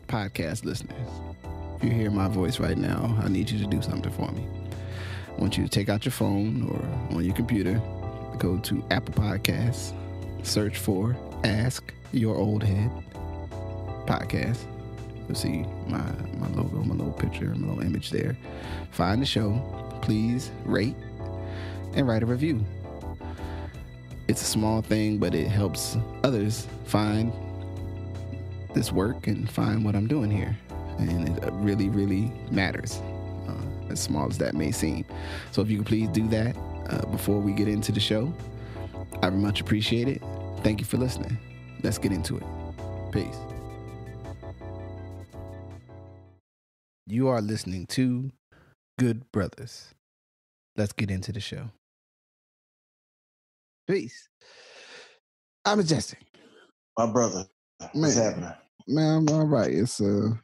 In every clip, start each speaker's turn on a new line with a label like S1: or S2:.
S1: podcast listeners, if you hear my voice right now, I need you to do something for me. I want you to take out your phone or on your computer, go to Apple Podcasts, search for Ask Your Oldhead Podcast. You'll see my logo, my little picture, my little image there. Find the show. Please rate and write a review. It's a small thing, but it helps others find this work and find what I'm doing here. And it really, really matters, as small as that may seem. So if you could please do that before we get into the show, I very much appreciate it. Thank you for listening. Let's get into it. Peace. You are listening to Good Brothers. Let's get into the show. Peace. I'm Majestic.
S2: My brother. What's happening?
S1: Man, I'm all right. It's an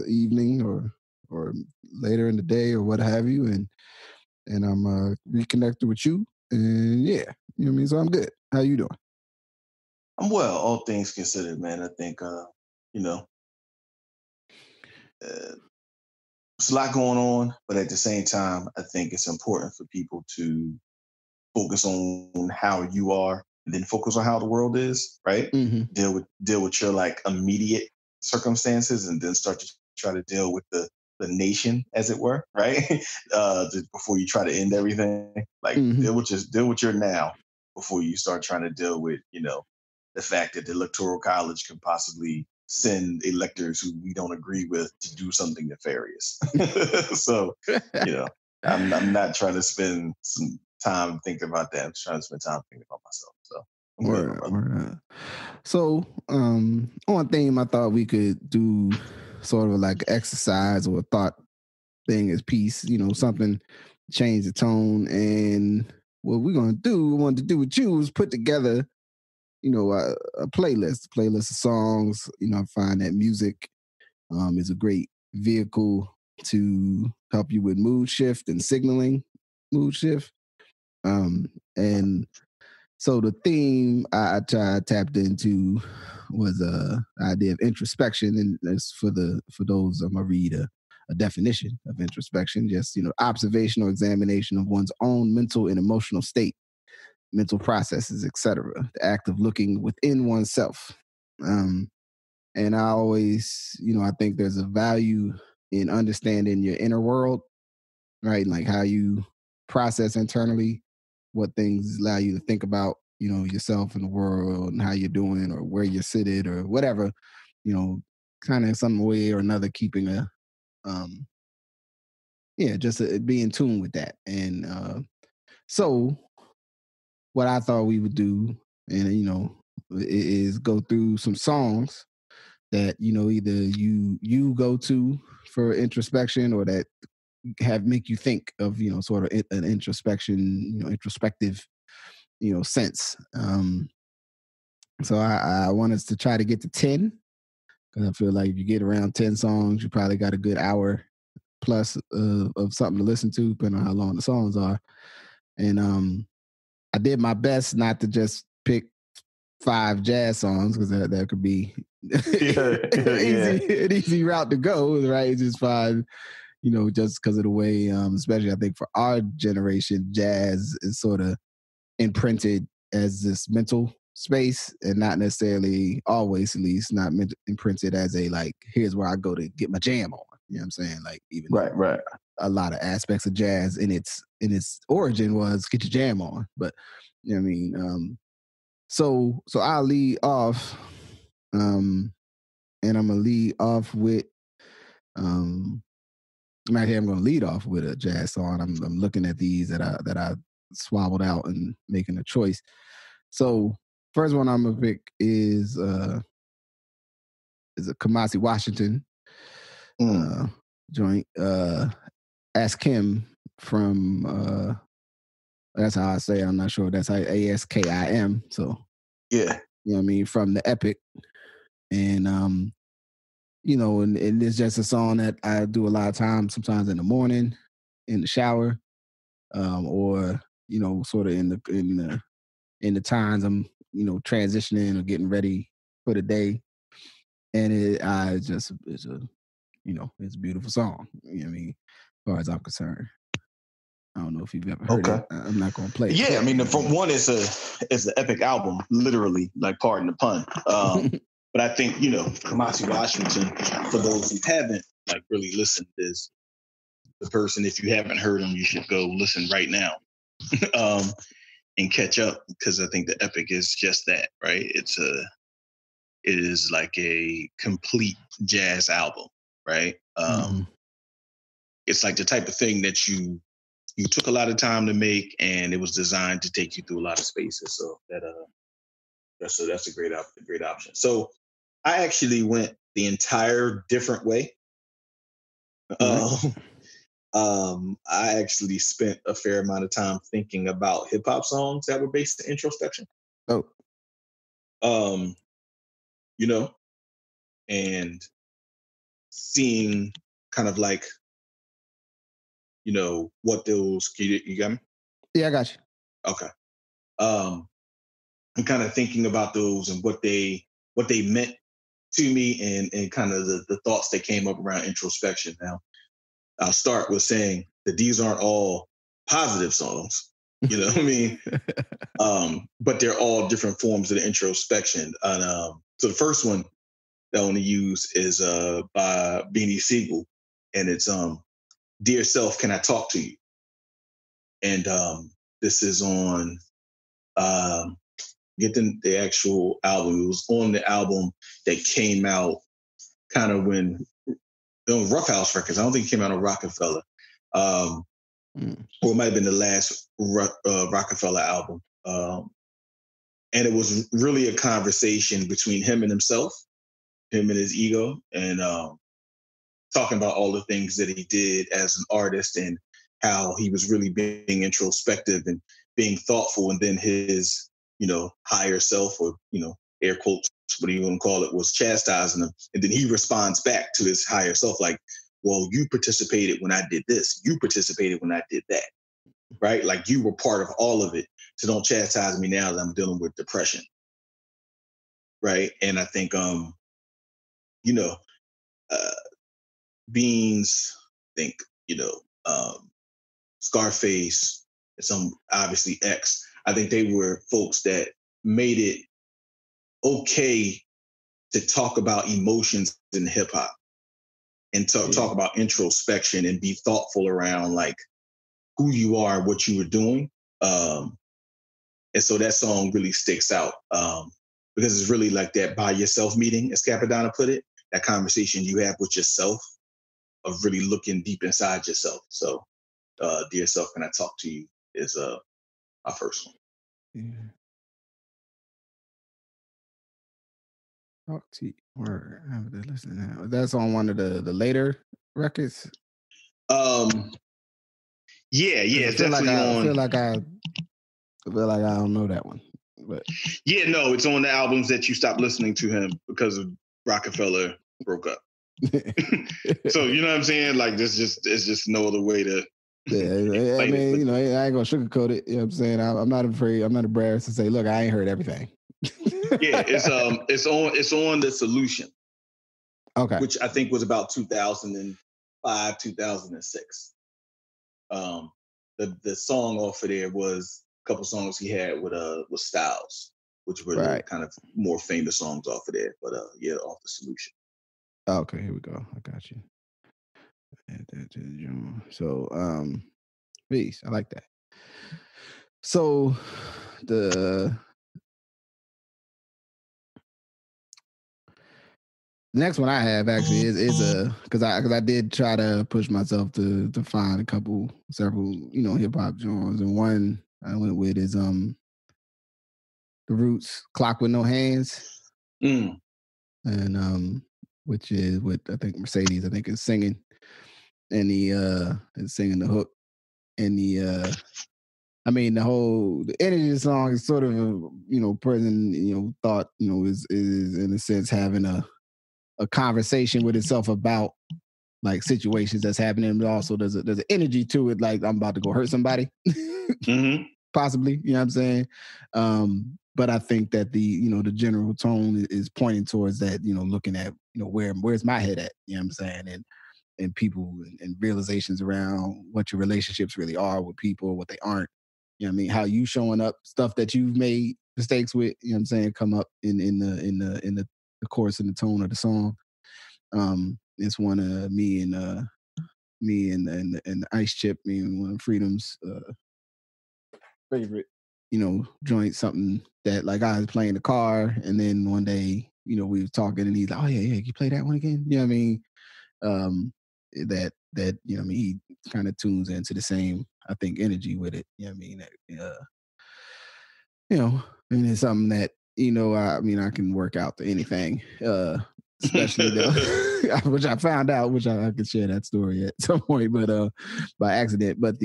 S1: evening or later in the day or what have you, and I'm reconnected with you, and yeah, you know what I mean. So I'm good. How you doing?
S2: I'm well, all things considered, man. I think there's a lot going on, but at the same time, I think it's important for people to focus on how you are and then focus on how the world is, right?
S1: Mm-hmm.
S2: Deal with your like immediate circumstances and then start to try to deal with the nation, as it were, right? Before you try to end everything. Like deal with your now before you start trying to deal with, the fact that the Electoral College can possibly send electors who we don't agree with to do something nefarious. So, I'm not trying to spend some time thinking about that. I'm just trying to spend time thinking about myself. So,
S1: So, on theme, I thought we could do sort of like exercise or a thought thing as peace, something change the tone. And what we wanted to do with you was put together, a playlist of songs. I find that music is a great vehicle to help you with mood shift and signaling mood shift. And so the theme I tapped into was the idea of introspection, and that's for those I'm gonna read a definition of introspection. Just observation or examination of one's own mental and emotional state, mental processes, etc. The act of looking within oneself. And I always, I think there's a value in understanding your inner world, right? Like how you process internally, what things allow you to think about, yourself and the world and how you're doing or where you're seated or whatever, kind of some way or another keeping a, be in tune with that. And so what I thought we would do, and, is go through some songs that, either you go to for introspection or that make you think of, sort of an introspection, introspective, sense. So I want us to try to get to 10, because I feel like if you get around 10 songs, you probably got a good hour plus of something to listen to, depending on how long the songs are. And I did my best not to just pick 5 jazz songs, because that could be an easy route to go, right? Just 5, just because of the way, especially I think for our generation, jazz is sort of imprinted as this mental space, and not necessarily always, at least, not imprinted as a like, here's where I go to get my jam on. You know what I'm saying? Like even
S2: right.
S1: A lot of aspects of jazz in its origin was get your jam on, but you know what I mean. So I'll lead off, and I'm gonna lead off with I'm going to lead off with a jazz song. I'm looking at these that I swabbled out and making a choice. So first one I'm gonna pick is a Kamasi Washington joint. Askim from that's how I say it. I'm not sure that's how Askim. So
S2: yeah,
S1: you know what I mean, from the Epic. And and it's just a song that I do a lot of times, sometimes in the morning, in the shower, or sort of in the times I'm transitioning or getting ready for the day. And it's a, it's a beautiful song. You know what I mean? As far as I'm concerned. I don't know if you've ever heard it. I'm not going to play it.
S2: Yeah, I mean, from one, it's an epic album, literally, like pardon the pun. But I think, Kamasi Washington, for those who haven't like really listened, is the person. If you haven't heard him, you should go listen right now and catch up, because I think the epic is just that, right? It is like a complete jazz album, right? It's like the type of thing that you took a lot of time to make, and it was designed to take you through a lot of spaces. So that's a great option. So I actually went the entire different way. I actually spent a fair amount of time thinking about hip hop songs that were based in introspection. And seeing kind of like, what those, you got me?
S1: Yeah, I got you.
S2: Okay. I'm kind of thinking about those and what they meant to me, and kind of the thoughts that came up around introspection. Now, I'll start with saying that these aren't all positive songs, you know what I mean? But they're all different forms of the introspection. And so the first one that I want to use is by Beanie Sigel, and it's Dear Self, Can I Talk to You? And this is on get the actual album. It was on the album that came out kind of when Rough House Records. I don't think it came out on Rockefeller. Or it might have been the last Rockefeller album. And it was really a conversation between him and himself, him and his ego, and talking about all the things that he did as an artist and how he was really being introspective and being thoughtful. And then his, higher self, or, air quotes, what do you want to call it, was chastising him. And then he responds back to his higher self like, well, you participated when I did this. You participated when I did that. Right? Like, you were part of all of it. So don't chastise me now that I'm dealing with depression. Right? And I think, Beans, I think, Scarface, and some obviously X, I think they were folks that made it okay to talk about emotions in hip hop and talk about introspection and be thoughtful around like who you are and what you were doing. And so that song really sticks out because it's really like that by yourself meeting, as Capadonna put it, that conversation you have with yourself of really looking deep inside yourself. So Dear Self, Can I Talk to You is my first one.
S1: Yeah. Talk to you. Word. I have to listen now. That's on one of the later records.
S2: Yeah, it's definitely on.
S1: I feel like I don't know that one. But
S2: yeah, no, it's on the albums that you stopped listening to him because of Rockefeller broke up. So you know what I'm saying? Like, it's just no other way to.
S1: Yeah, I mean, I ain't gonna sugarcoat it. You know what I'm saying? I'm not afraid. I'm not embarrassed to say, look, I ain't heard everything.
S2: Yeah, it's on The Solution.
S1: Okay.
S2: Which I think was about 2005, 2006. The song off of there was a couple songs he had with Styles, which were the kind of more famous songs off of there. But off The Solution.
S1: Okay, here we go. I got you. So, peace. I like that. So, the next one I have actually is because I did try to push myself to find several hip hop genres, and one I went with is The Roots, Clock with No Hands, and which is with I think Mercedes is singing, and he is singing the hook, and the energy of the song is sort of present thought is in a sense having a conversation with itself about like situations that's happening, but also there's an energy to it, like I'm about to go hurt somebody, possibly, you know what I'm saying? but I think that the general tone is pointing towards that, looking at, where's my head at, you know what I'm saying? And people and realizations around what your relationships really are with people, what they aren't. You know what I mean? How you showing up, stuff that you've made mistakes with, you know what I'm saying, come up in the chorus and the tone of the song. It's one of me and the Ice Chip, me and one of Freedom's favorite, joint, something that like I was playing the car, and then one day, we were talking and he's like, oh yeah, you play that one again? You know what I mean? That he kind of tunes into the same, I think, energy with it. You know what I mean? And it's something that, I can work out to anything, especially though, which I found out, which I could share that story at some point, but by accident. But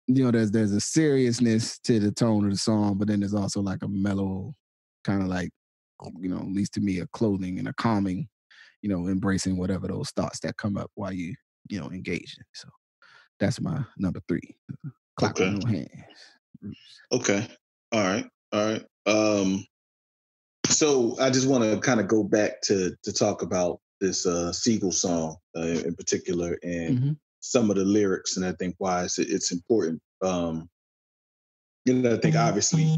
S1: there's a seriousness to the tone of the song, but then there's also like a mellow kind of like, at least to me, a clothing and a calming, embracing whatever those thoughts that come up while you, engage in. So that's my number 3. Clock with no hands.
S2: Okay. All right. So I just want to kind of go back to talk about this Sigel song in particular, and some of the lyrics, and I think why it's important. I think obviously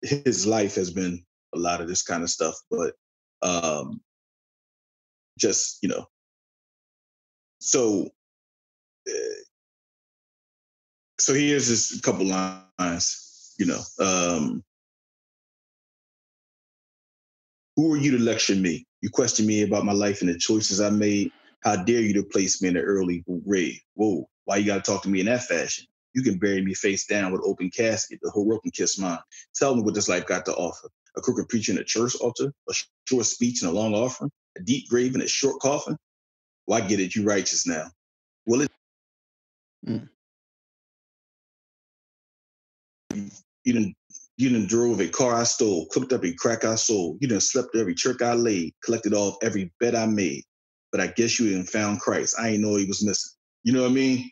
S2: his life has been a lot of this kind of stuff, but just so here's just a couple lines. Who are you to lecture me? You question me about my life and the choices I made. How dare you to place me in the early grave? Whoa, why you got to talk to me in that fashion? You can bury me face down with open casket. The whole world can kiss mine. Tell me what this life got to offer. A crooked preacher in a church altar, a short speech and a long offering, a deep grave and a short coffin. Well, I get it. You righteous now. Well, you done drove a car I stole, cooked up a crack I sold. You done slept every trick I laid, collected off every bet I made. But I guess you didn't found Christ. I ain't know he was missing. You know what I mean?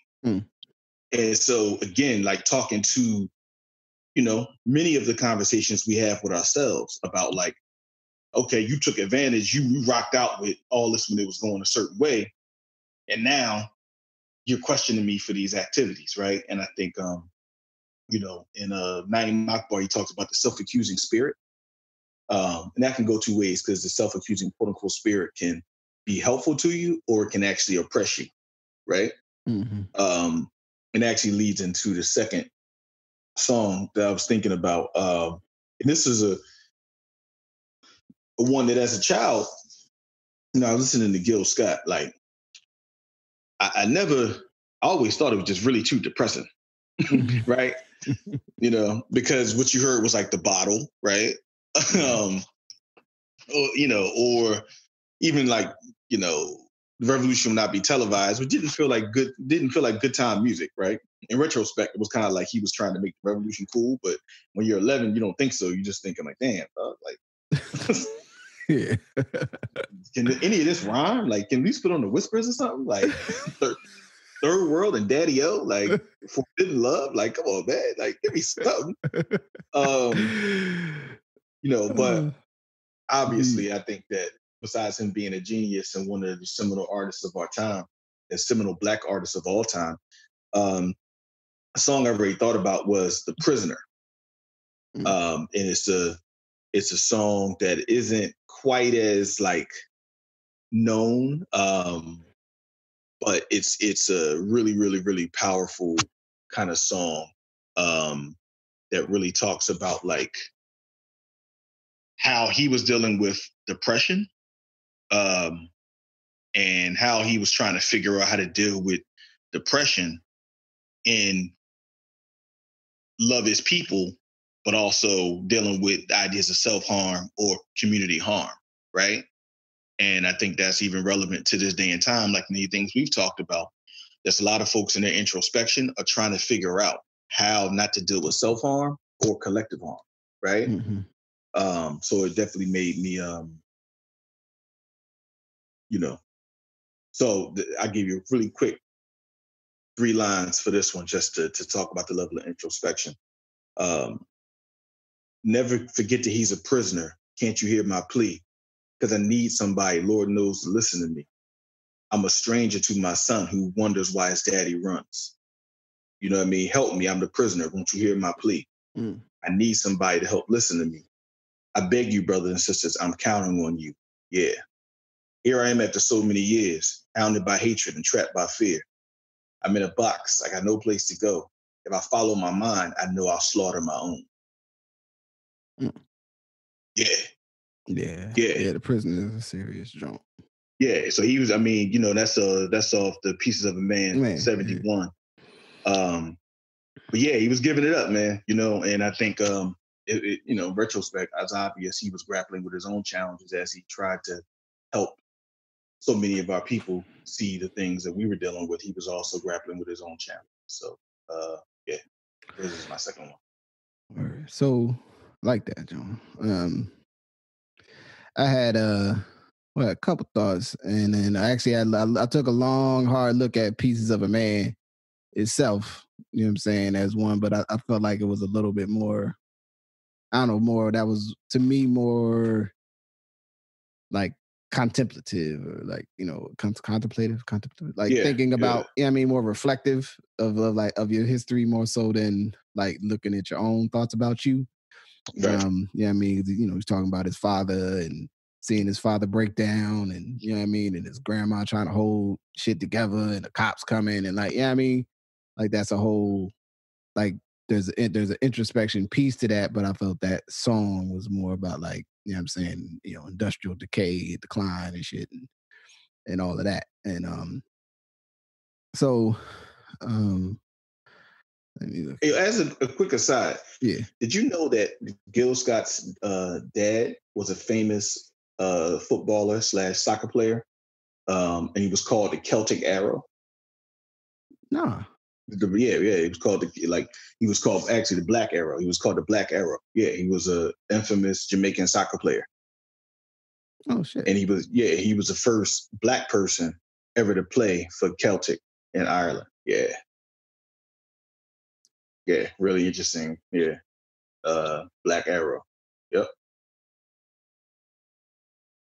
S2: And so again, like talking to, many of the conversations we have with ourselves about like, okay, you took advantage, you rocked out with all this when it was going a certain way. And now you're questioning me for these activities, right? And I think in Naeem Akbar, he talks about the self-accusing spirit. And that can go two ways, because the self-accusing quote unquote spirit can be helpful to you or it can actually oppress you, right? And actually leads into the second song that I was thinking about. And this is a one that as a child, I was listening to Gil Scott, like I always thought it was just really too depressing, right? Because what you heard was like the bottle, right? Or even like, the revolution will not be televised, which didn't feel like good time music, right? In retrospect, it was kind of like he was trying to make the revolution cool, but when you're 11, you don't think so. You're just thinking like, damn,
S1: yeah.
S2: Can any of this rhyme? Like, can we put on the whispers or something? Like Third World and Daddy O, like Forbidden Love, like come on, man, like give me something. But obviously, I think that besides him being a genius and one of the seminal artists of our time, and seminal Black artists of all time, a song I already thought about was "The Prisoner," and it's a song that isn't quite as like known, but it's a really, really, really powerful kind of song that really talks about like how he was dealing with depression, and how he was trying to figure out how to deal with depression and love his people, but also dealing with ideas of self-harm or community harm, right? And I think that's even relevant to this day and time, like many things we've talked about. There's a lot of folks in their introspection are trying to figure out how not to deal with self-harm or collective harm, right? So it definitely made me, so I give you a really quick 3 lines for this one, just to talk about the level of introspection. Never forget that he's a prisoner. Can't you hear my plea? Because I need somebody, Lord knows, to listen to me. I'm a stranger to my son who wonders why his daddy runs. You know what I mean? Help me. I'm the prisoner. Won't you hear my plea? I need somebody to help listen to me. I beg you, brothers and sisters, I'm counting on you. Yeah. Here I am after so many years, hounded by hatred and trapped by fear. I'm in a box. I got no place to go. If I follow my mind, I know I'll slaughter my own. Yeah.
S1: Yeah. The prisoner is a serious jump.
S2: Yeah. So he was, I mean, you know, that's off the Pieces of a Man 71. Yeah. But yeah, he was giving it up, man, you know, and I think, you know, in retrospect, it's obvious he was grappling with his own challenges as he tried to help so many of our people see the things that we were dealing with. He was also grappling with his own challenges. So, yeah, this is my second one.
S1: All right. So, like that, John. I had a couple thoughts, and then I took a long, hard look at Pieces of a Man itself. You know what I'm saying, as one, but I felt like it was a little bit more. I don't know, more that was to me more like contemplative, or like, you know, contemplative, like thinking about, I mean, more reflective of your history more so than like looking at your own thoughts about you.
S2: Right.
S1: Yeah, I mean, you know, he's talking about his father and seeing his father break down, and you know what I mean, and his grandma trying to hold shit together, and the cops coming, and like, yeah, I mean, like that's a whole, like there's an introspection piece to that, but I felt that song was more about, like, you know what I'm saying, you know, industrial decay, decline and shit, and all of that. And so let me look.
S2: As a quick aside,
S1: did
S2: you know that Gil Scott's dad was a famous footballer / soccer player, and he was called the Celtic Arrow?
S1: Nah.
S2: Yeah, he was called he was called actually the Black Arrow. He was called the Black Arrow. Yeah, he was a infamous Jamaican soccer player.
S1: Oh shit!
S2: And he was the first Black person ever to play for Celtic in Ireland. Yeah, really interesting. Yeah, Black Arrow. Yep.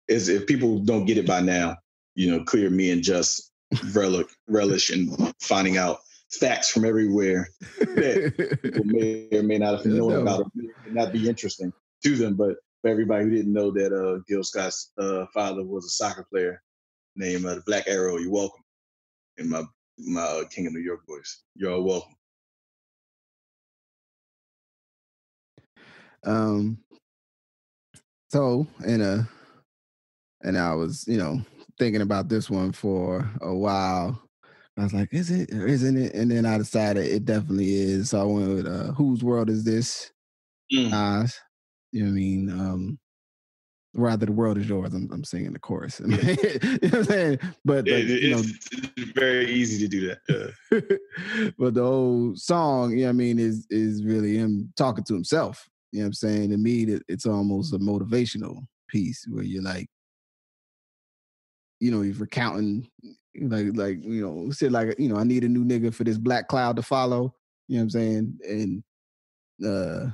S2: If people don't get it by now, you know, clear me and just relish in finding out facts from everywhere that people may or may not have known about, or may not be interesting to them. But for everybody who didn't know that Gil Scott's father was a soccer player named the Black Arrow, you're welcome. In my King of New York voice, you're all welcome.
S1: So and I was, you know, thinking about this one for a while. I was like, is it or isn't it? And then I decided it definitely is. So I went with Whose World Is This? Nas. You know what I mean? Rather, The World Is Yours. I'm singing the chorus. You know what I'm saying? But
S2: it's very easy to do that.
S1: But the whole song, you know what I mean, is really him talking to himself. You know what I'm saying? To me, it's almost a motivational piece where you're like, you know, he's recounting, like you know, said like, you know, I need a new nigga for this black cloud to follow. You know what I'm saying? And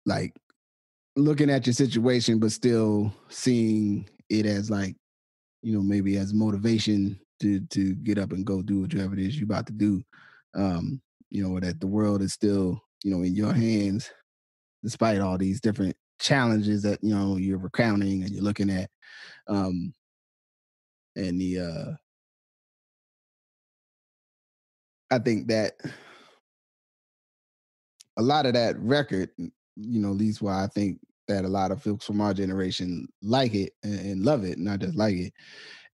S1: like looking at your situation, but still seeing it as like, you know, maybe as motivation to get up and go do whatever it is you're about to do. You know, that the world is still, you know, in your hands, despite all these different challenges that, you know, you're recounting and you're looking at. And I think that a lot of that record, you know, leads why I think that a lot of folks from our generation like it and love it, not just like it,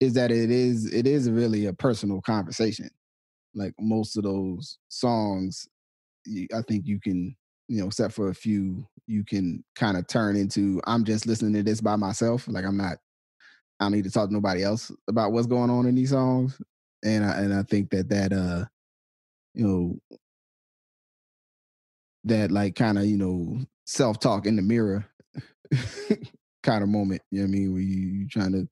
S1: is that it is really a personal conversation. Like most of those songs, I think you can, you know, except for a few, you can kind of turn into, I'm just listening to this by myself. Like I don't need to talk to nobody else about what's going on in these songs. And I think that you know, that like kind of, you know, self-talk in the mirror kind of moment, you know what I mean, where you trying to,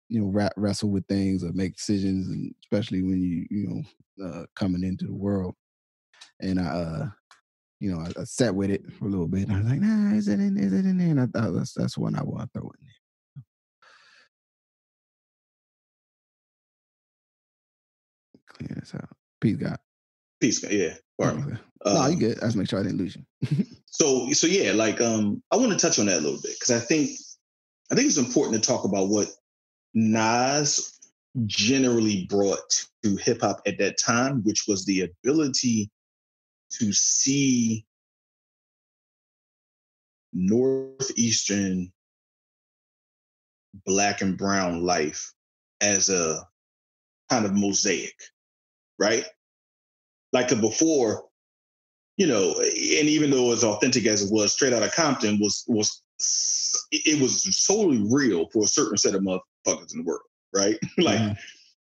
S1: you know, wrestle with things or make decisions, and especially when you know, coming into the world. And you know, I sat with it for a little bit. And I was like, nah, is it in there? And I thought that's one I want to throw in there. Clear this out. Peace, God.
S2: Peace, yeah.
S1: Okay. No, you good. I just make sure I didn't lose you.
S2: so yeah, like I want to touch on that a little bit because I think it's important to talk about what Nas generally brought to hip hop at that time, which was the ability to see Northeastern Black and brown life as a kind of mosaic, right? Like before, you know, and even though as authentic as it was, Straight Outta Compton was solely real for a certain set of motherfuckers in the world, right? Like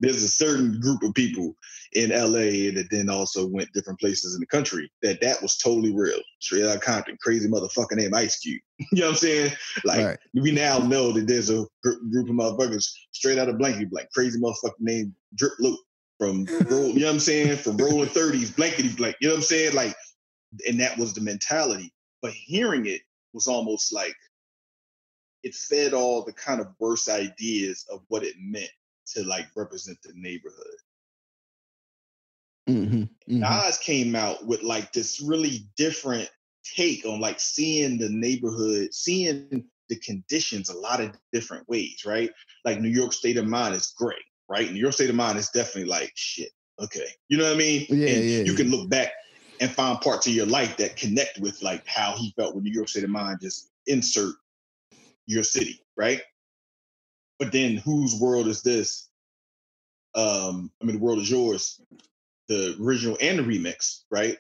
S2: there's a certain group of people in LA that then also went different places in the country that was totally real. Straight Outta Compton, crazy motherfucker named Ice Cube. You know what I'm saying? Like we now know that there's a group of motherfuckers straight out of Blankety Blank, crazy motherfucker named Drip Luke from you know what I'm saying? From Rolling 30s, Blankety Blank. You know what I'm saying? Like, and that was the mentality. But hearing it was almost like it fed all the kind of worst ideas of what it meant to like represent the neighborhood. Nas came out with like this really different take on like seeing the neighborhood, seeing the conditions a lot of different ways, right? Like New York State of Mind is great, right? New York State of Mind is definitely like shit. Okay. You know what I mean? You can look back and find parts of your life that connect with like how he felt with New York State of Mind, just insert your city, right? But then whose world is this? The world is yours. The original and the remix, right?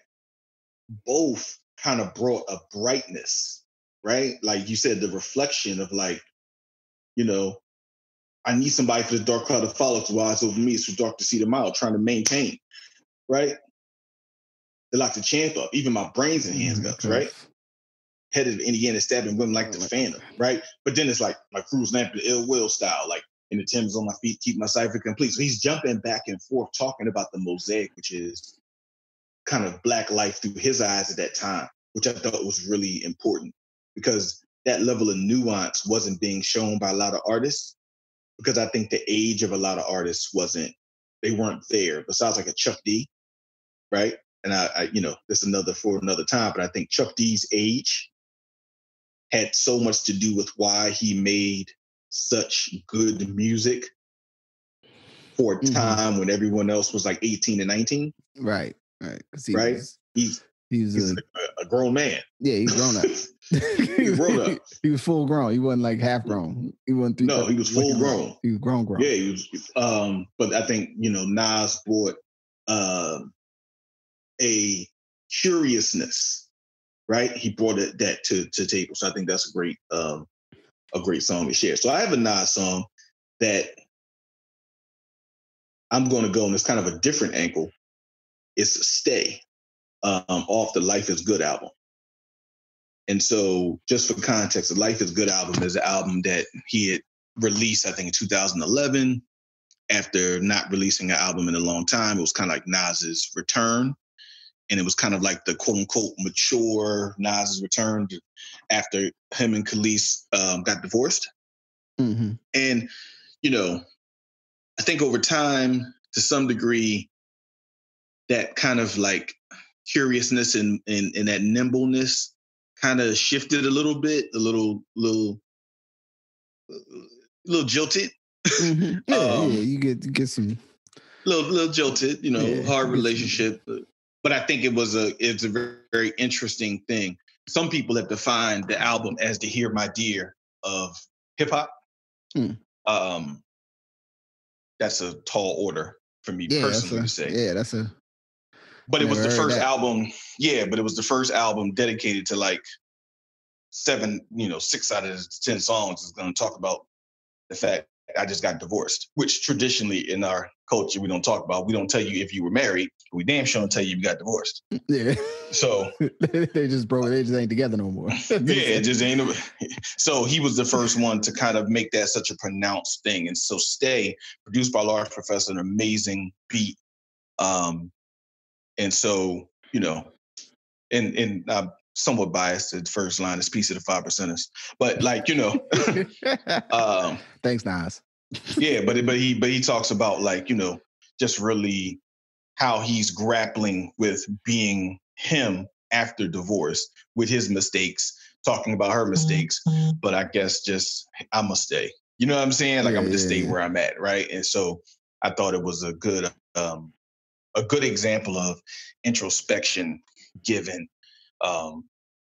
S2: Both kind of brought a brightness, right? Like you said, the reflection of like, you know, I need somebody for the dark cloud to follow to wise over me. It's too dark to see them out, trying to maintain, right? They lock the champ up. Even my brain's in handcuffs, right? Headed to Indiana, stabbing women like the Phantom, right? But then it's like my crew's lamp, the Ill Will style, like in the Tim's on my feet, keep my cipher complete. So he's jumping back and forth, talking about the mosaic, which is kind of Black life through his eyes at that time, which I thought was really important because that level of nuance wasn't being shown by a lot of artists because I think the age of a lot of artists they weren't there. Besides like a Chuck D, right? And I this is for another time, but I think Chuck D's age had so much to do with why he made such good music for a time when everyone else was like 18 and 19.
S1: Right.
S2: He's a grown man.
S1: Yeah, he's grown up.
S2: He was grown up.
S1: He was full grown. He wasn't like half grown. He wasn't.
S2: He was full grown.
S1: He was grown.
S2: Yeah, he was. But I think Nas brought a curiousness, right? He brought that to table. So I think that's a great song to share. So I have a Nas song that I'm going to go on. It's kind of a different angle. It's Stay off the Life is Good album. And so just for context, the Life is Good album is an album that he had released, I think, in 2011. After not releasing an album in a long time, it was kind of like Nas's return. And it was kind of like the quote unquote mature Nas's return after him and Khalees got divorced. And, I think over time, to some degree, that kind of like curiousness and that nimbleness kind of shifted a little bit, a little jilted.
S1: You get some
S2: little jilted, hard relationship. But I think it's a very, very interesting thing. Some people have defined the album as the Hear My Dear of hip hop. That's a tall order for me personally to say.
S1: Yeah, that's a.
S2: But it was the first album. Yeah, but it was the first album dedicated to like 6 out of 10 songs is going to talk about the fact I just got divorced, which traditionally in our culture we don't talk about. We don't tell you if you were married. We damn sure don't tell you got divorced.
S1: Yeah.
S2: So
S1: they just broke. They just ain't together no more.
S2: Yeah, it just ain't. So he was the first one to kind of make that such a pronounced thing. And so Stay, produced by Large Professor, an amazing beat. And so and I'm somewhat biased to the first line, is "Piece of the 5%ers," but like,
S1: thanks, Nas.
S2: Yeah, but he talks about, like, just really how he's grappling with being him after divorce, with his mistakes, talking about her mistakes. But I guess just, I'm gonna stay. You know what I'm saying? Like, I'm gonna just stay where I'm at, right? And so I thought it was a good example of introspection, given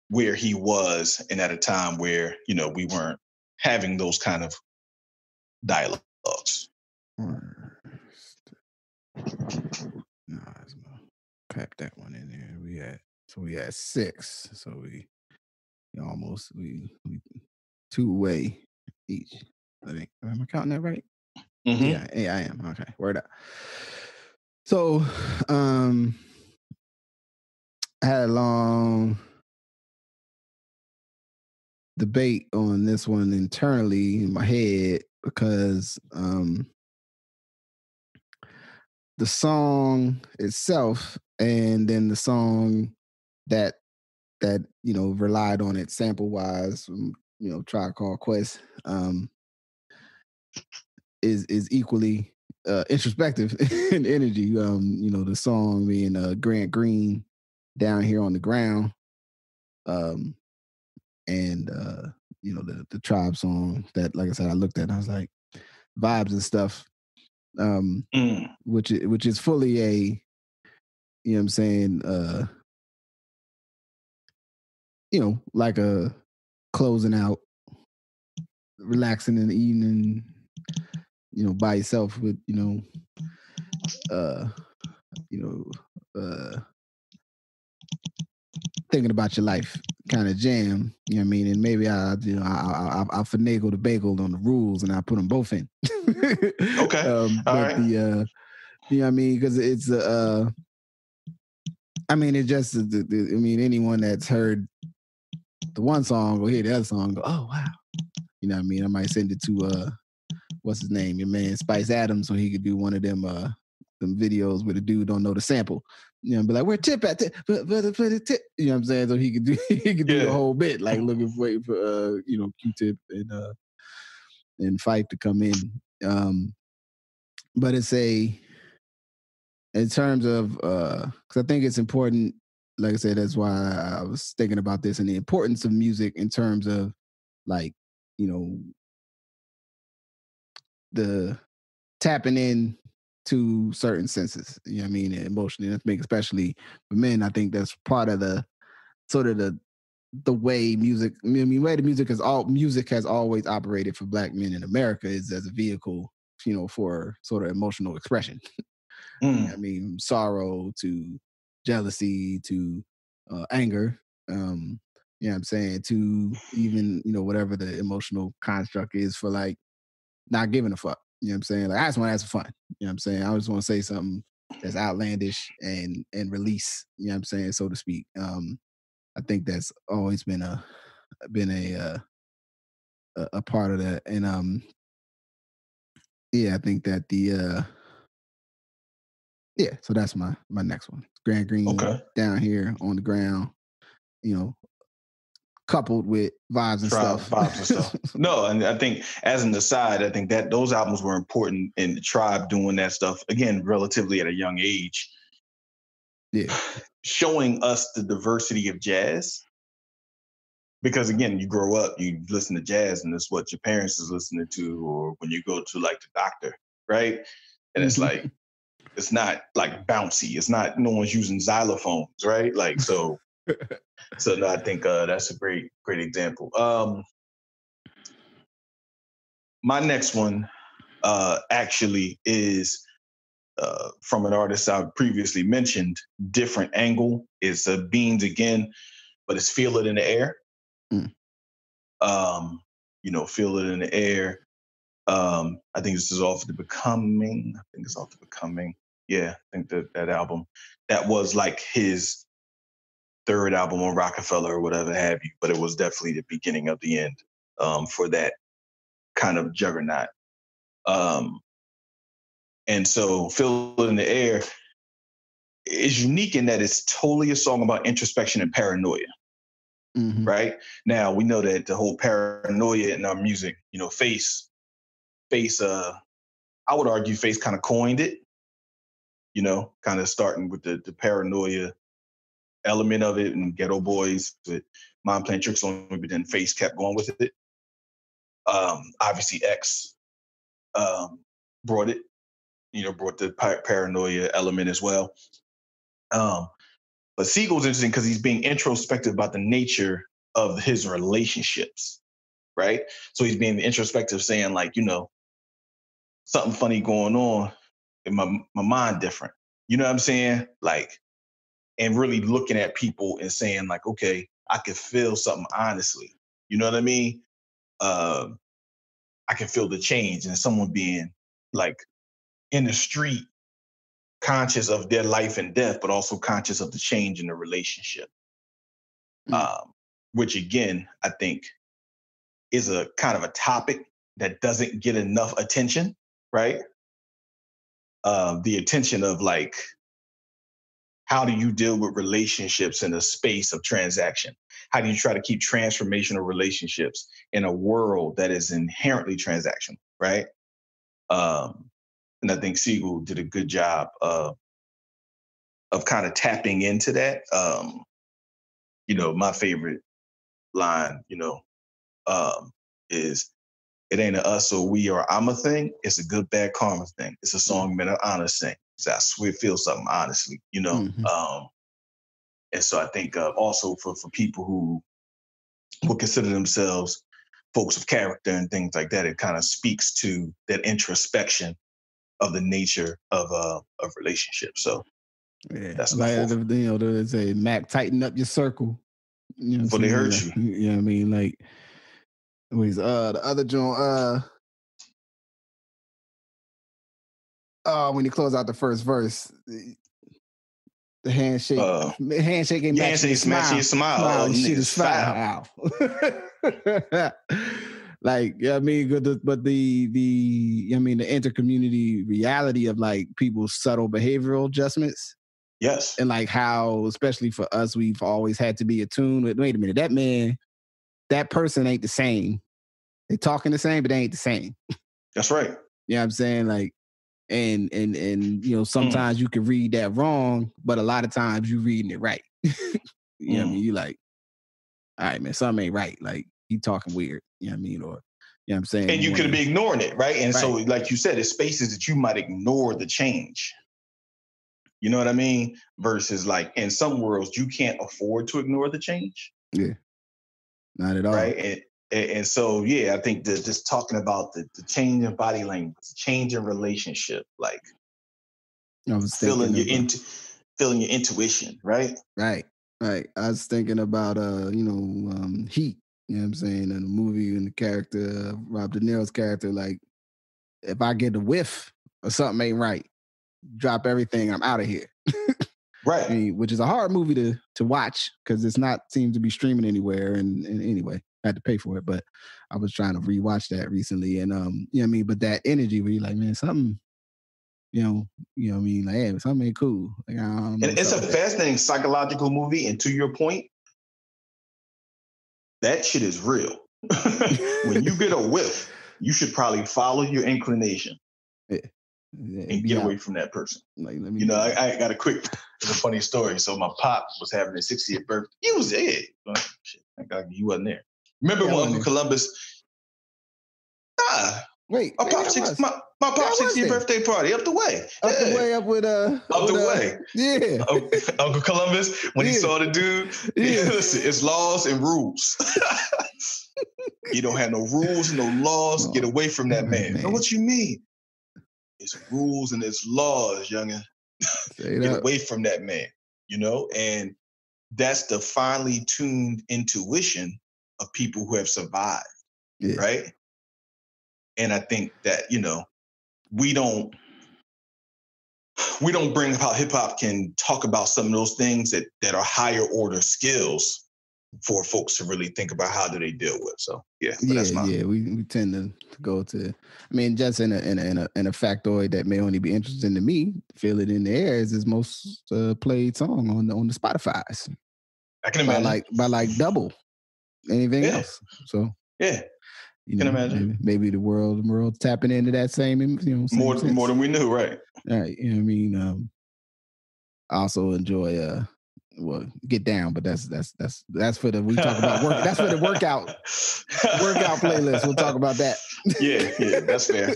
S2: where he was, and at a time where we weren't having those kind of dialogues.
S1: Clap that one in there. We had 6. So we almost we 2 away each. I think. Am I counting that right?
S2: Mm-hmm.
S1: Yeah, I am. Okay, word up. So, I had a long debate on this one internally in my head, because the song itself, and then the song that relied on it sample wise, Tribe Called Quest, is equally introspective in energy. The song being Grant Green, Down Here on the Ground, and the Tribe song that, like I said, I looked at and I was like, vibes and stuff, which is fully a, you know what I'm saying, like a closing out, relaxing in the evening, by yourself with, thinking about your life kind of jam, you know what I mean? And maybe I'll finagle the bagel on the rules and I put them both in.
S2: Okay.
S1: All right. You know what I mean? Because it's it's just anyone that's heard the one song will hear the other song and go, oh wow. You know what I mean? I might send it to what's his name? Your man Spice Adams, so he could do one of them videos where the dude don't know the sample. Be like, where Tip at? For the Tip. You know what I'm saying? So he could do the whole bit, like waiting for Q-Tip and Fife to come in. But it's in terms of because I think it's important, like I said, that's why I was thinking about this and the importance of music in terms of, like, the tapping in to certain senses, you know what I mean, emotionally. I think especially for men, I think that's part of the sort of the way music, way the music has always operated for Black men in America, is as a vehicle, for sort of emotional expression. You know what I mean, sorrow to jealousy to anger, you know what I'm saying, to even, whatever the emotional construct is for, like, not giving a fuck. You know what I'm saying? Like, I just want to have some fun. You know what I'm saying? I just want to say something that's outlandish and release, you know what I'm saying, so to speak. I think that's always been a part of that. And I think that so that's my next one. Grant Green, Down Here on the Ground, coupled with vibes and stuff.
S2: No, and I think, as an aside, I think that those albums were important in the Tribe doing that stuff, again, relatively at a young age.
S1: Yeah.
S2: Showing us the diversity of jazz. Because, again, you grow up, you listen to jazz, and it's what your parents is listening to, or when you go to, like, the doctor, right? And it's like, it's not, like, bouncy. It's not, no one's using xylophones, right? Like, so... So no, I think that's a great example. My next one actually is from an artist I've previously mentioned. Different angle. It's Beans again, but it's Feel It in the Air. Feel It in the Air. I think this is off the Becoming. Yeah, I think that album, that was like his third album on Rockefeller or whatever have you, but it was definitely the beginning of the end for that kind of juggernaut. And so Feel It in the Air, is unique in that it's totally a song about introspection and paranoia.
S1: Mm-hmm.
S2: Right now, we know that the whole paranoia in our music, Face, I would argue Face kind of coined it, kind of starting with the paranoia element of it and Ghetto Boys with Mind Playing Tricks on me, but then Face kept going with it. Obviously, X brought it, brought the paranoia element as well. But Sigel's interesting because he's being introspective about the nature of his relationships, right? So he's being introspective, saying like, something funny going on in my mind different. You know what I'm saying? Like, and really looking at people and saying like, okay, I can feel something honestly. You know what I mean? I can feel the change and someone being like in the street, conscious of their life and death, but also conscious of the change in the relationship. Which again, I think is a kind of a topic that doesn't get enough attention, right? The attention of like, how do you deal with relationships in a space of transaction? How do you try to keep transformational relationships in a world that is inherently transactional, right? And I think Sigel did a good job of kind of tapping into that. My favorite line, is it ain't a us or we or I'm a thing. It's a good, bad karma thing. It's a song men of honor sing. So I swear feel something honestly,
S1: Mm-hmm.
S2: And so I think also for people who would consider themselves folks of character and things like that, it kind of speaks to that introspection of the nature of relationships. So
S1: yeah,
S2: that's my
S1: like
S2: fourth.
S1: they say, Mac, tighten up your circle.
S2: Before they hurt you.
S1: You know what I mean? Like, the other joint, when you close out the first verse, the handshake ain't matching your smile.
S2: Smile.
S1: Shit is foul. Like, yeah, I mean, but the intercommunity reality of like people's subtle behavioral adjustments.
S2: Yes.
S1: And like how, especially for us, we've always had to be attuned with, wait a minute, that person ain't the same. They talking the same, but they ain't the same.
S2: That's right.
S1: You know what I'm saying? Like, and sometimes you can read that wrong, but a lot of times you reading it right. You know what I mean? You like, all right, man, something ain't right. Like, he talking weird. You know what I mean? Or, you know what I'm saying?
S2: And you could be ignoring it, right? And
S1: right.
S2: so, like you said, it's spaces that you might ignore the change. You know what I mean? Versus like in some worlds, you can't afford to ignore the change.
S1: Yeah. Not at all.
S2: Right. And so, yeah, I think that just talking about the change in body language, change in relationship, like feeling your intuition, right?
S1: Right. I was thinking about Heat. You know what I'm saying? In the movie and the character, Rob De Niro's character, like, if I get a whiff or something ain't right, drop everything, I'm out of here.
S2: Right.
S1: I mean, which is a hard movie to watch because it's not seems to be streaming anywhere. And anyway, I had to pay for it, but I was trying to rewatch that recently. And you know what I mean? But that energy where you're like, man, something, you know what I mean? Like, hey, something ain't cool. Like, I don't know.
S2: And it's a fascinating psychological movie. And to your point, that shit is real. When you get a whiff, you should probably follow your inclination. Yeah. And get away from that person. Like, I got it's a funny story. So my pop was having his 60th birthday. He was there. Shit, thank God you wasn't there. Remember when Uncle Columbus?
S1: Wait,
S2: my pop's 60th birthday party up the way.
S1: Up the way. Yeah.
S2: Uncle Columbus, when he saw the dude, listen, it's laws and rules. You don't have no rules, no laws. Get away from that man. Know what you mean? It's rules and it's laws, youngin'. Get away from that man, and that's the finely tuned intuition of people who have survived, right? And I think that, we don't bring how hip hop can talk about some of those things that are higher order skills for folks to really think about how do they deal with. So yeah,
S1: we tend to go to. I mean, just in a factoid that may only be interesting to me. "Feel It in the Air" is his most played song on the Spotify's.
S2: I can imagine
S1: by like double anything else. So
S2: yeah, can imagine.
S1: Maybe the world's tapping into that same
S2: more than we knew, right?
S1: Right. You know what I mean? I also enjoy "Get Down," but that's for the we talk about work. That's for the workout playlist. We'll talk about that.
S2: Yeah, that's fair.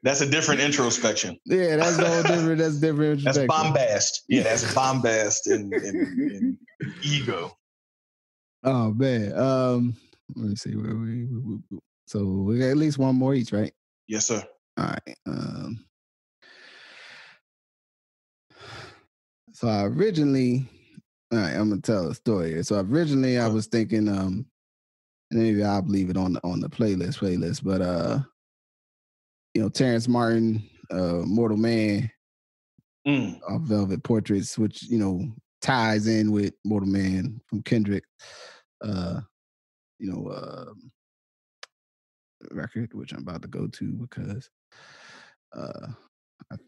S2: That's a different introspection.
S1: Yeah, that's all different. That's different.
S2: That's bombast. Yeah, that's bombast and ego.
S1: Oh man. Let me see where we so we got at least one more each, right?
S2: Yes, sir.
S1: All right. So I originally, all right, I'm gonna tell a story here. So originally I was thinking, maybe I'll leave it on the playlist, but Terrence Martin, "Mortal Man," off Velvet Portraits, which ties in with "Mortal Man" from Kendrick. Record, which I'm about to go to because I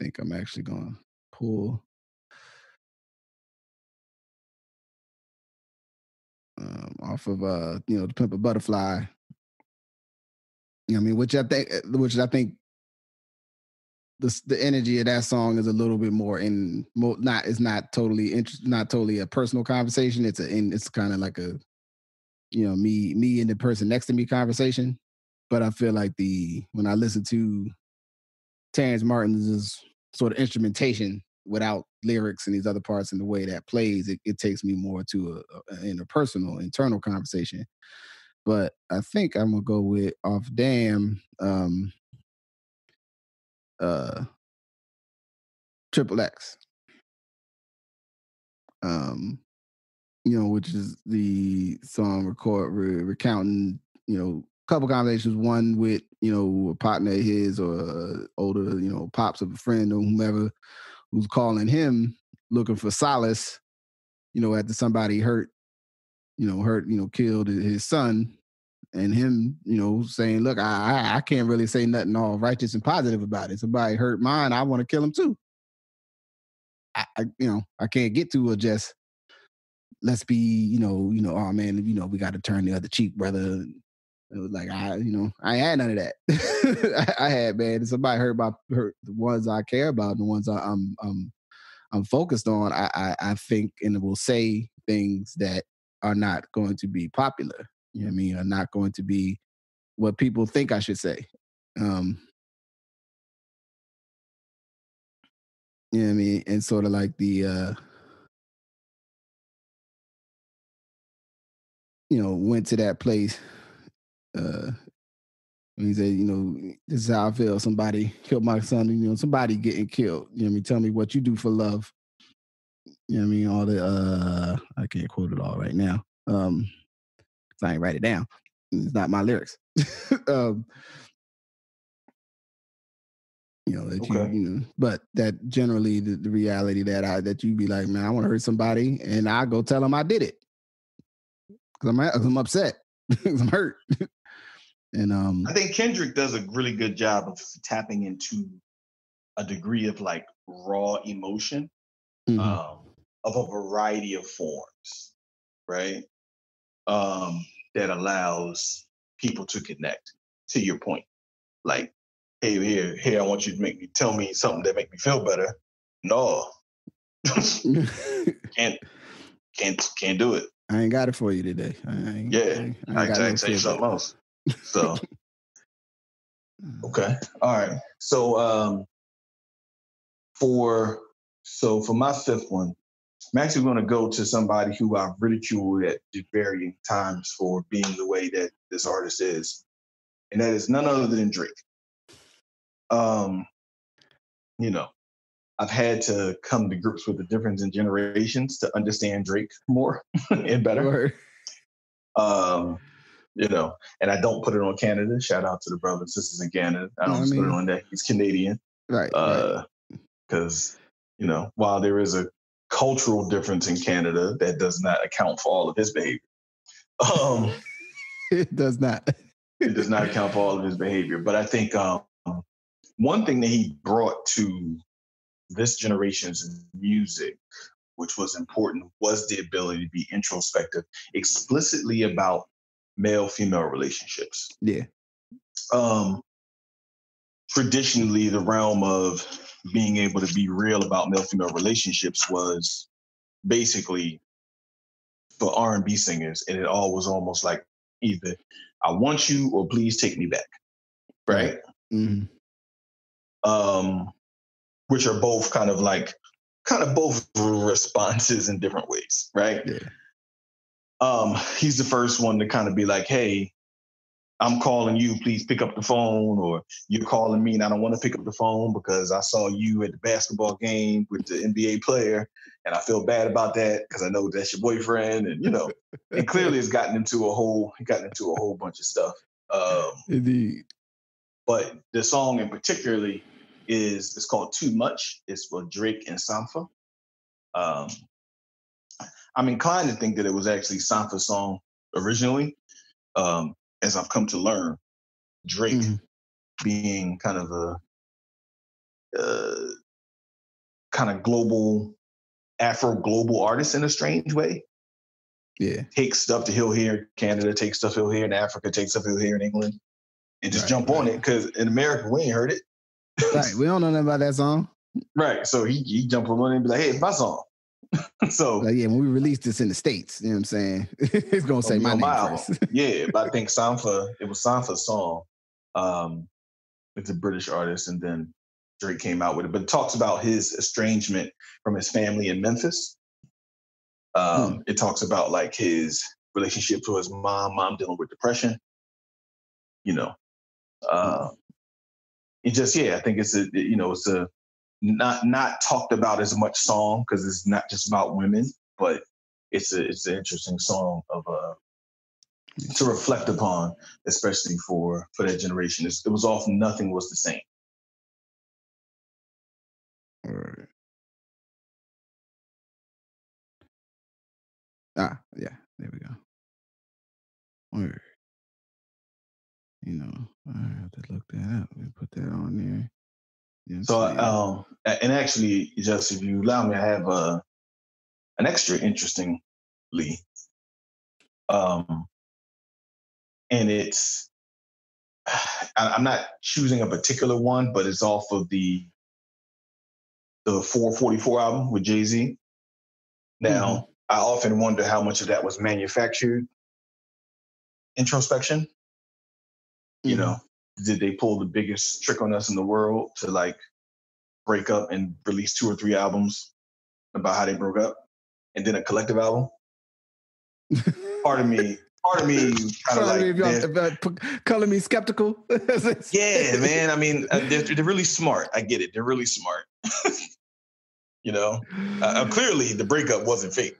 S1: think I'm actually gonna pull off of "To Pimp a Butterfly." I mean, which I think the energy of that song is a little bit more it's not totally a personal conversation. It's kind of like a me and the person next to me conversation. But I feel like when I listen to Terrence Martin's sort of instrumentation without lyrics and these other parts and the way that plays, it takes me more to a interpersonal, internal conversation. But I think I'm gonna go with off Damn, Triple X, which is the song recounting, couple conversations, one with, a partner of his or older, pops of a friend or whomever who's calling him looking for solace, after somebody killed his son, and him, saying, look, I can't really say nothing all righteous and positive about it. Somebody hurt mine, I want to kill him too. I can't get to just let's be, oh man, we got to turn the other cheek, brother. It was like I ain't had none of that. I had, man, somebody hurt the ones I care about, the ones I'm focused on. I think and will say things that are not going to be popular. You know what I mean? Are not going to be what people think I should say. You know what I mean? And sort of like the went to that place. He said, this is how I feel. Somebody killed my son. Somebody getting killed. You know what I mean? Tell me what you do for love. You know what I mean? All the I can't quote it all right now. So I ain't write it down. It's not my lyrics. But that generally the reality that you be like, man, I want to hurt somebody, and I go tell them I did it because I'm upset because I'm hurt. And
S2: I think Kendrick does a really good job of tapping into a degree of like raw emotion of a variety of forms, right? That allows people to connect. To your point, like, hey, I want you to tell me something that make me feel better. No, can't do it.
S1: I ain't got it for you today.
S2: I say something else. So, okay, all right. So, for my fifth one, I'm actually going to go to somebody who I've ridiculed at varying times for being the way that this artist is, and that is none other than Drake. I've had to come to grips with the difference in generations to understand Drake more and better. And I don't put it on Canada. Shout out to the brothers and sisters in Canada. I don't put it on that. He's Canadian.
S1: Right.
S2: Because, while there is a cultural difference in Canada, that does not account for all of his behavior.
S1: It does not.
S2: It does not account for all of his behavior. But I think one thing that he brought to this generation's music, which was important, was the ability to be introspective, explicitly about male-female relationships.
S1: Yeah.
S2: Traditionally, the realm of being able to be real about male-female relationships was basically for R&B singers, and it all was almost like either I want you or please take me back, right?
S1: Mm-hmm.
S2: Which are both kind of both responses in different ways, right?
S1: Yeah.
S2: He's the first one to kind of be like, hey, I'm calling you, please pick up the phone, or you're calling me and I don't want to pick up the phone because I saw you at the basketball game with the NBA player and I feel bad about that because I know that's your boyfriend, and and clearly it's gotten into a whole bunch of stuff.
S1: Indeed.
S2: But the song in particularly it's called Too Much. It's for Drake and Sampha. I'm inclined to think that it was actually Sampha's song originally. As I've come to learn, Drake being kind of a kind of global, Afro-global artist in a strange way.
S1: Yeah.
S2: Takes stuff that he'll hear in Canada, takes stuff he'll hear in Africa, takes stuff he'll hear in England, and just jump on it, because in America, we ain't heard it.
S1: Right. We don't know nothing about that song.
S2: Right. So he jump on it and be like, hey, it's my song. So
S1: like, yeah, when we release this in the States, you know what I'm saying? It's gonna say my name first.
S2: Yeah, but I think it was Sampha's song. It's a British artist, and then Drake came out with it. But it talks about his estrangement from his family in Memphis. It talks about like his relationship to his mom dealing with depression. It just, I think it's a not talked about as much song, because it's not just about women, but it's an interesting song of to reflect upon, especially for that generation. It was often nothing was the same.
S1: All right. Yeah, there we go. All right. I have to look that up and put that on there.
S2: So, and actually, just if you allow me, I have an extra interestingly, and it's, I'm not choosing a particular one, but it's off of the 444 album with Jay-Z. Now, I often wonder how much of that was manufactured introspection. Did they pull the biggest trick on us in the world to like break up and release 2 or 3 albums about how they broke up, and then a collective album? Part of me kind of like
S1: calling me skeptical.
S2: Yeah, man. I mean, they're really smart. I get it. They're really smart. Clearly the breakup wasn't fake.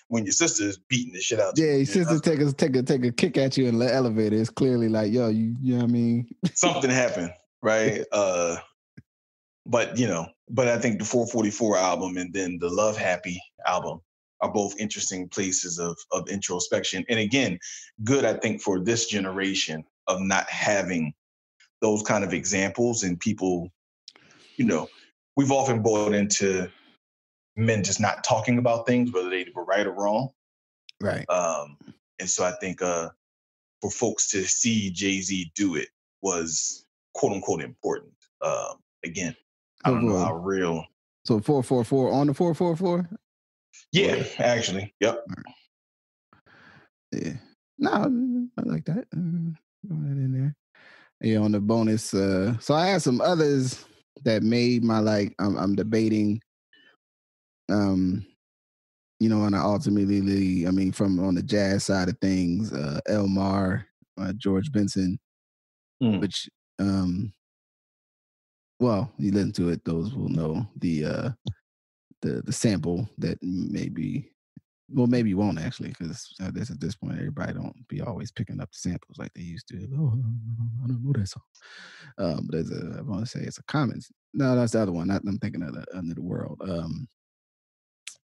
S2: When your sister's beating the shit out.
S1: Yeah, your sister take a kick at you in the elevator. It's clearly like, yo, you know what I mean? Something
S2: happened, right? But I think the 444 album and then the Love Happy album are both interesting places of introspection. And again, good, I think, for this generation of not having those kind of examples, and people, we've often bought into men just not talking about things, whether they were right or wrong.
S1: Right.
S2: And so I think for folks to see Jay-Z do it was quote unquote important. Again, I don't know how real.
S1: So 444 on the 444?
S2: Yeah, actually. Yep.
S1: Yeah. No, I like that. Go ahead in there. Yeah, on the bonus. So I had some others that made my I'm debating. And I ultimately, from on the jazz side of things, Lamar, George Benson, which, well, you listen to it, those will know the sample that maybe you won't actually, because at this point, everybody don't be always picking up the samples like they used to. Oh, I don't know that song. But I want to say it's a common. No, that's the other one. I'm thinking of the Under the World.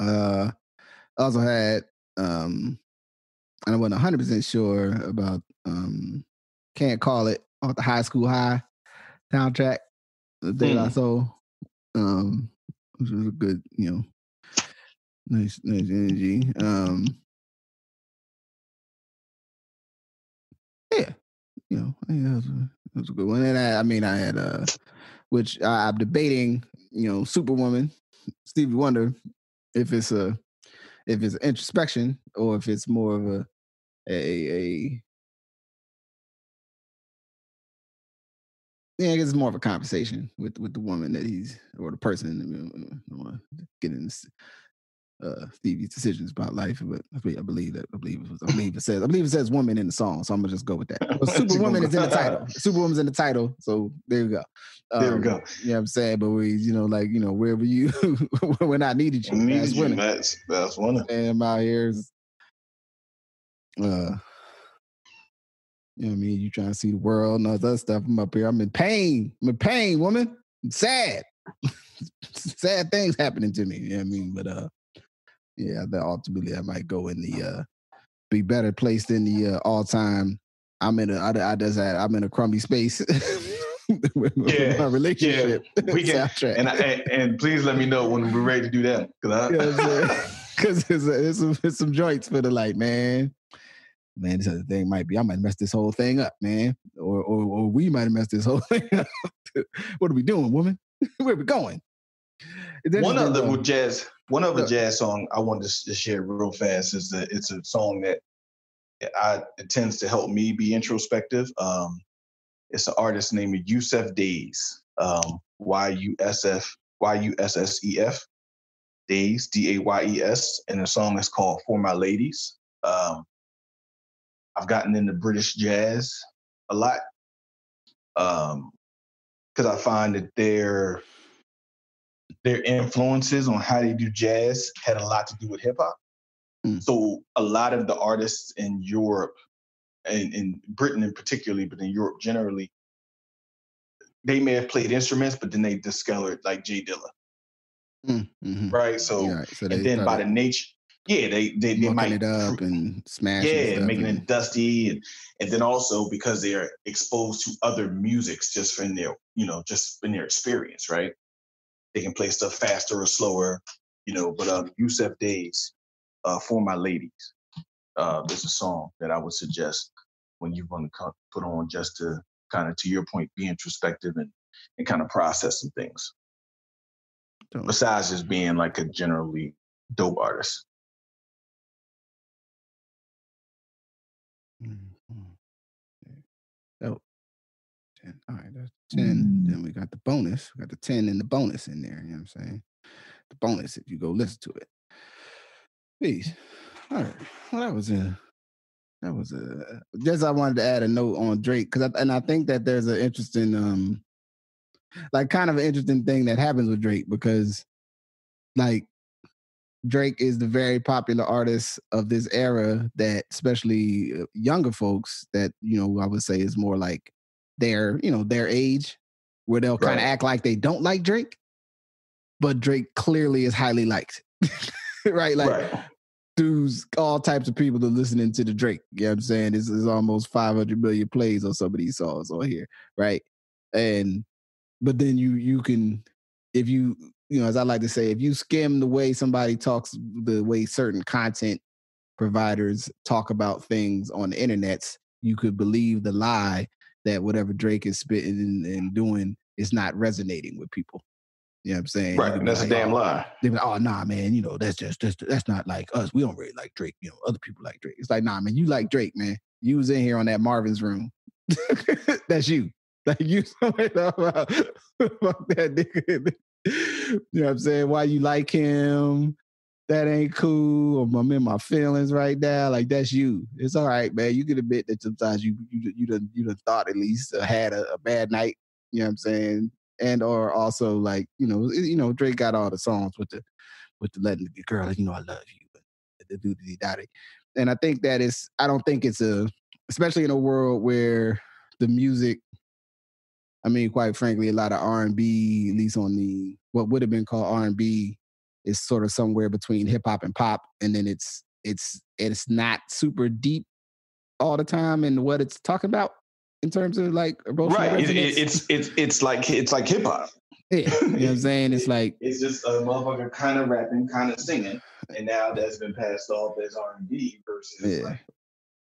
S1: I also had and I wasn't 100% sure about Can't Call It off the High School High soundtrack, the De La Soul, which was a good, nice energy. Yeah, I think that was a good one. And I had which I'm debating, Superwoman, Stevie Wonder, if it's introspection or if it's more of a I guess it's more of a conversation with the woman that he's, or the person. Getting Stevie's decisions about life, but I believe it says woman in the song, so I'm gonna just go with that. But Superwoman is in the title. Superwoman's in the title, so there you go.
S2: There we go.
S1: You know what I'm saying? But we, wherever you when I needed you, that's women.
S2: That's women.
S1: And I'm out here. You know what I mean? You trying to see the world and all that stuff. I'm up here. I'm in pain. Woman. I'm sad. Sad things happening to me. You know what I mean? But yeah, that ultimately I might go in the be better placed in the all time. I'm in a crummy space with my relationship.
S2: We can, and please let me know when we're ready to do that.
S1: Because it's some joints for the light, man. Man, this other thing might be, I might mess this whole thing up, man. Or we might have messed this whole thing up. What are we doing, woman? Where are we going?
S2: One other jazz song I wanted to share real fast is that it's a song that it tends to help me be introspective. It's an artist named Yussef Days, Yussef Days, Dayes, and the song is called For My Ladies. I've gotten into British jazz a lot because I find that their influences on how they do jazz had a lot to do with hip hop. So a lot of the artists in Europe, and in Britain in particular, but in Europe generally, they may have played instruments, but then they discolored like Jay Dilla.
S1: Mm-hmm.
S2: Right? So and then by the nature, they might
S1: it up and smash.
S2: Making it dusty, and then also because they are exposed to other musics just in their experience, right? They can play stuff faster or slower, But Yussef Days, For My Ladies, there's a song that I would suggest when you want to put on just to kind of, to your point, be introspective and kind of process some things. Besides just being like a generally dope artist.
S1: Oh, 10. All right, that's 10. Then we got the bonus. We got the 10 and the bonus in there. You know what I'm saying? The bonus, if you go listen to it. Peace. All right. Well, that was just I wanted to add a note on Drake, because I think that there's an interesting kind of an interesting thing that happens with Drake, because like Drake is the very popular artist of this era that, especially younger folks that, I would say is more like their age, where they'll kind of act like they don't like Drake, but Drake clearly is highly liked. Right? Like dudes, all types of people are listening to the Drake. You know what I'm saying? This is almost 500 million plays on some of these songs on here. Right. But then you can, if you, as I like to say, if you skim the way somebody talks, the way certain content providers talk about things on the internets, you could believe the lie that whatever Drake is spitting and doing is not resonating with people. You know what I'm saying?
S2: Right, and that's like, a damn lie.
S1: They're like, oh, nah, man, that's not like us. We don't really like Drake. Other people like Drake. It's like, nah, man, you like Drake, man. You was in here on that Marvin's Room. That's you. Like, you about that nigga. You know what I'm saying? Why you like him? That ain't cool. Or I'm in my feelings right now. Like, that's you. It's all right, man. You can admit that sometimes you done thought at least had a bad night. You know what I'm saying? And or also like, Drake got all the songs with the letting the girl, I love you, but the doody. And I think that I don't think it's especially in a world where the music, I mean, quite frankly, a lot of R&B, at least on the, what would have been called R&B, is sort of somewhere between hip hop and pop. And then it's it's not super deep all the time in what it's talking about in terms of like emotional resonance.
S2: It's like hip hop.
S1: Yeah, you know what I'm saying? It's like
S2: it's just a motherfucker kind of rapping, kind of singing, and now that's been passed off as R&B versus like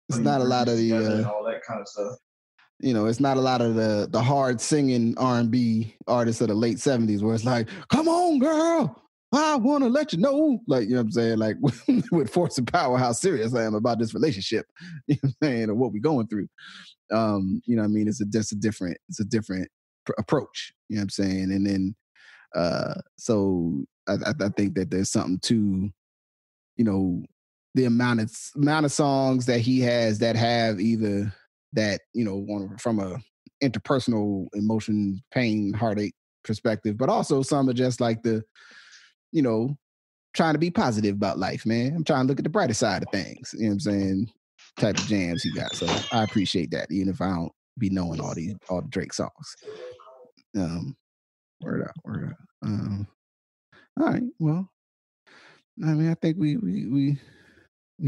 S1: it's not a lot of the
S2: and all that kind of stuff.
S1: You know, it's not a lot of the hard singing R&B artists of the late 70s where it's like, come on, girl, I want to let you know. Like, you know what I'm saying? Like with force and power, how serious I am about this relationship, you know what I'm saying, or what we're going through. You know what I mean? It's a different approach, you know what I'm saying? And then, so I think that there's something to, you know, the amount of songs that he has that have either that, you know, from a interpersonal emotion, pain, heartache perspective, but also some are just like the, you know, trying to be positive about life, man. I'm trying to look at the brighter side of things, you know what I'm saying, type of jams he got. So I appreciate that, even if I don't be knowing all the Drake songs. Word up. All right, well, I mean, I think we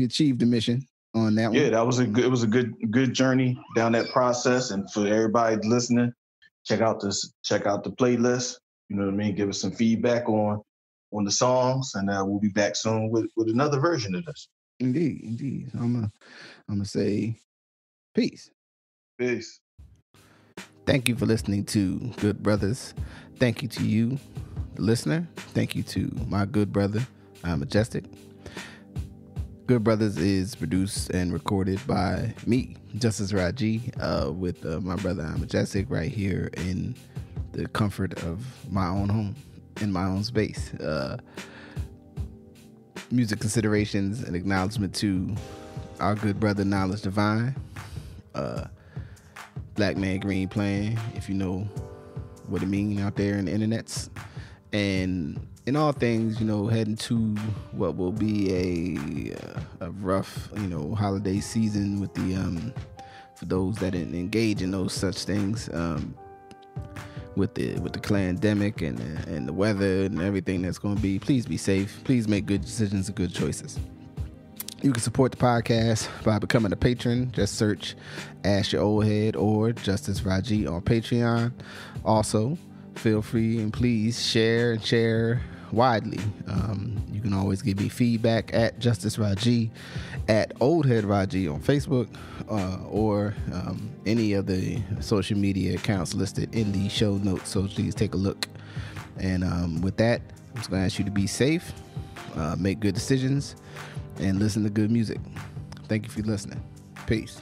S1: achieved the mission on that one.
S2: Yeah, it was a good journey down that process. And for everybody listening, check out the playlist. You know what I mean? Give us some feedback on the songs, and we'll be back soon with another version of this.
S1: Indeed. I'm gonna say peace. Thank you for listening to Good Brothers. Thank you to you, the listener. Thank you to my good brother, Majestic. Good Brothers is produced and recorded by me, Justice Rajee, with my brother Majestic right here in the comfort of my own home, in my own space. Music considerations and acknowledgement to our good brother Knowledge Divine, Black Man Green Plan, if you know what it means out there in the internets. And in all things, you know, heading to what will be a rough, you know, holiday season with the for those that didn't engage in those such things, with the pandemic and the weather and everything that's going to be. Please be safe. Please make good decisions and good choices. You can support the podcast by becoming a patron. Just search Ask Your Oldhead or Justice Rajee on Patreon. Also, feel free and please share widely. You can always give me feedback at Justice Rajee, at Oldhead Rajee on Facebook, or any of the social media accounts listed in the show notes. So please take a look. And with that, I'm just going to ask you to be safe, make good decisions, and listen to good music. Thank you for listening. Peace.